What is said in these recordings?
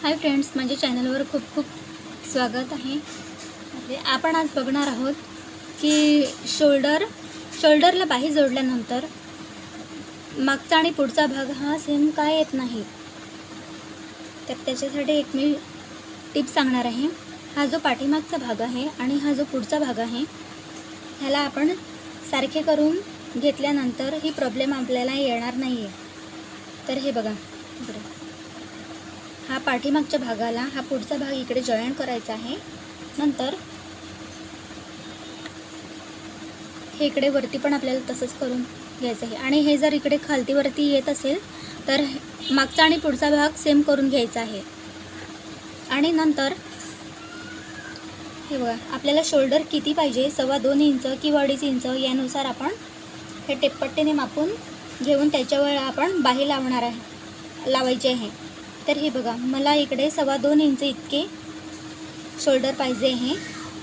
Hi friends, माझ्या चॅनलवर खूप खूप स्वागत आहे। आपण आज बघणार आहोत की शोल्डरला बाही जोडल्यानंतर मागचा आणि पुढचा भाग हा सेम का येत नाही। तर त्याच्यासाठी एक मी टिप सांगणार आहे। हा जो पाठीमागचा भाग आहे आणि हा जो पुढचा भाग आहे ह्याला आपण सारखे करून घेतल्यानंतर ही प्रॉब्लेम आपल्याला येणार नाही आहे। तर हे बघा, इकडे हा पाठीमागच्या भागाला हा पुढचा भाग इकडे जॉईन करायचा आहे। नंतर हे इकडे वरती पण आपल्याला तसंच करून घ्यायचं आहे आणि हे जर इकडे खालती वरती येत असेल तर मागचा आणि पुढचा भाग सेम करून घ्यायचा आहे। आणि नंतर हे बघा, आपल्याला शोल्डर किती पाहिजे, 2.25 इंच किंवा 2.5 इंच यानुसार आपण हे टेपपट्टीने मापून घेऊन त्याच्यावर आपण बाही लावायची आहे। तर हे बघा, मला इकडे 2.25 इंच इतके शोल्डर पाहिजे आहे।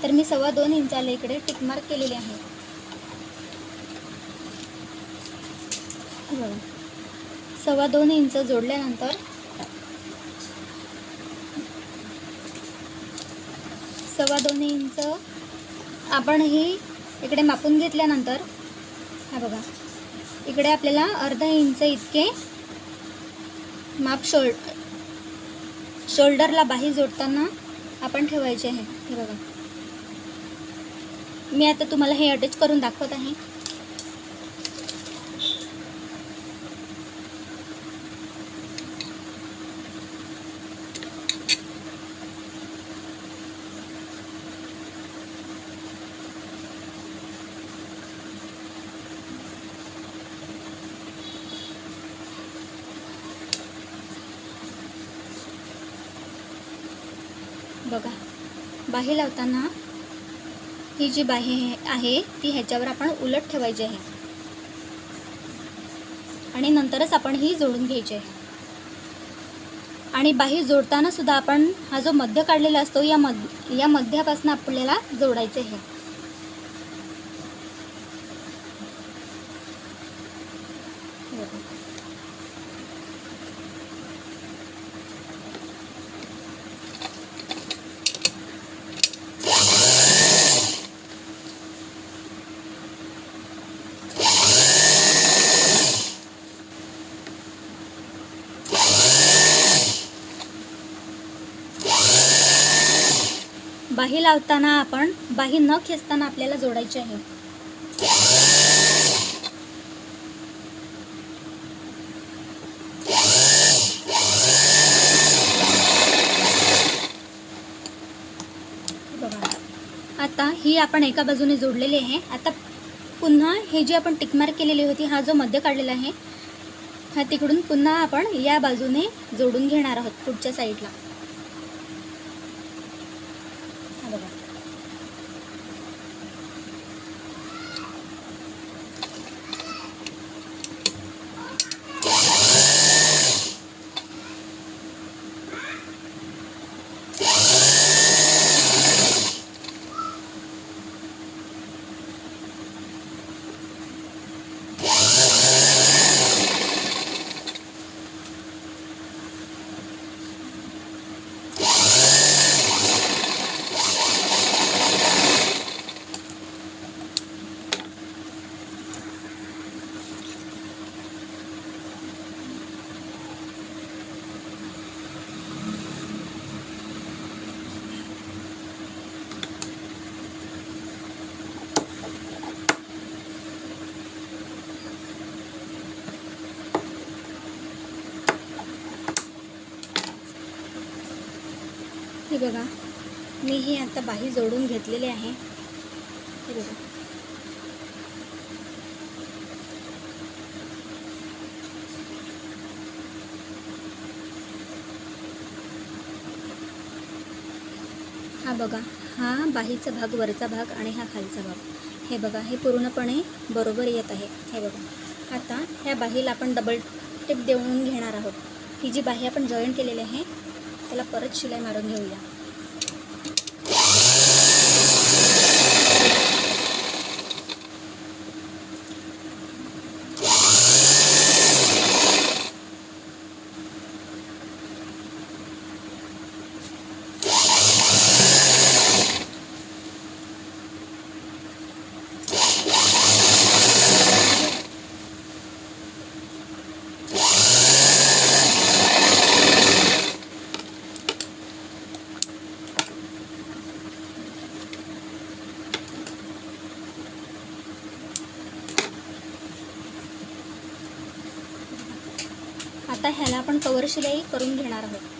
तर मी 2.25 इंचाला इकडे टिक मार्क केलेले आहे। हे बघा, 2.25 इंच जोडल्यानंतर 2.25 इंच आपण ही इकडे मापून घेतल्यानंतर हा बघा, इकडे आपल्याला अर्धा इंच इतके माप शोल्डरला बाही जोडताना आपण ठेवायचे आहे। हे बघा, मी आता तुम्हाला हे अटॅच करून दाखवत आहे। बघा, बाही लावताना ही जी बाही आहे ती ह्याच्यावर आपण उलट ठेवायची आहे आणि नंतरच आपण ही जोडून घ्यायची आहे। आणि बाही जोडताना सुद्धा आपण हा जो मध्य काढलेला असतो या मध्यापासून आपल्याला जोडायचे आहे। बाही लावताना आपण बाही न खेचताना आपल्याला जोडायची आहे। बघा, आता ही आपण एका बाजूने जोडलेली आहे। आता पुन्हा हे जे आपण टिक मार्क केलेली होती, हा जो मध्य काढलेला आहे हा तिकडून पुन्हा आपण या बाजूने जोडून घेणार आहोत पुढच्या साईडला। बघा, हे बघा, मी ही आता बाही जोडून घेतलेली आहे। हे बघा, हा बघा, हा बाहीचा भाग, वरचा भाग आणि हा खालचा भाग। हे बघा, हे पूर्णपणे बरोबर येत आहे। हे बघा, आता ह्या बाहीला आपण डबल टिप देऊन घेणार आहोत। ही जी बाही आपण जॉईन केलेली आहे त्याला परत शिलाई मारून घेऊया। आपण कवर शिलाई करून घेणार आहोत.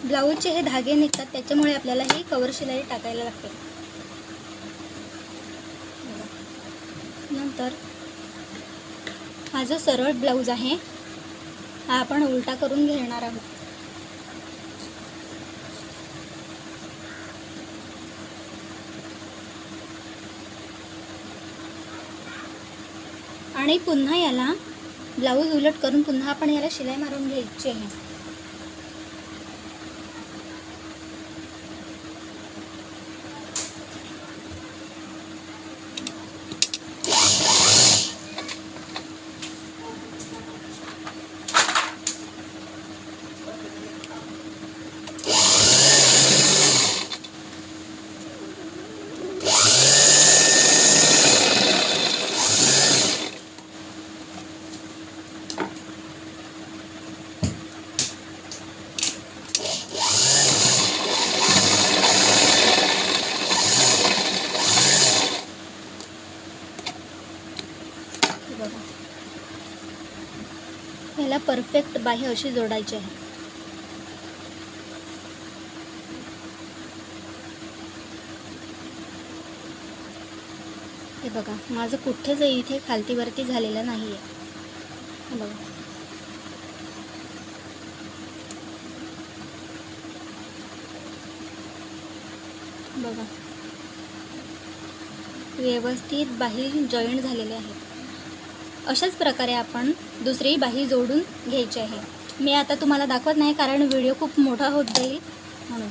ब्लाऊजचे हे धागे निघतात, त्याच्यामुळे आपल्याला ही कवर शिलाई टाकायला लागते. नंतर हा जो सरळ ब्लाऊज आहे हा आपण उलटा करून घेणार आहोत. आणि पुन्हा याला ब्लाऊज उलट करून पुन्हा आपण याला शिलाई मारून घ्यायची आहे. ह्याला परफेक्ट बाह्य अशी जोडायची आहे. हे बघा, माझं कुठेच इथे खालती वरती झालेलं नाही आहे. बघा, बघा व्यवस्थित बाही जॉईंट झालेले आहेत. अशाच प्रकारे आपण दुसरी बाही जोडून घ्यायची आहे. मी आता तुम्हाला दाखवत नाही कारण व्हिडिओ खूप मोठा होत जाईल म्हणून.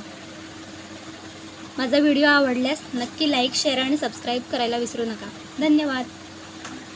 माझा व्हिडिओ आवडल्यास नक्की लाईक, शेअर आणि सबस्क्राईब करायला विसरू नका. धन्यवाद.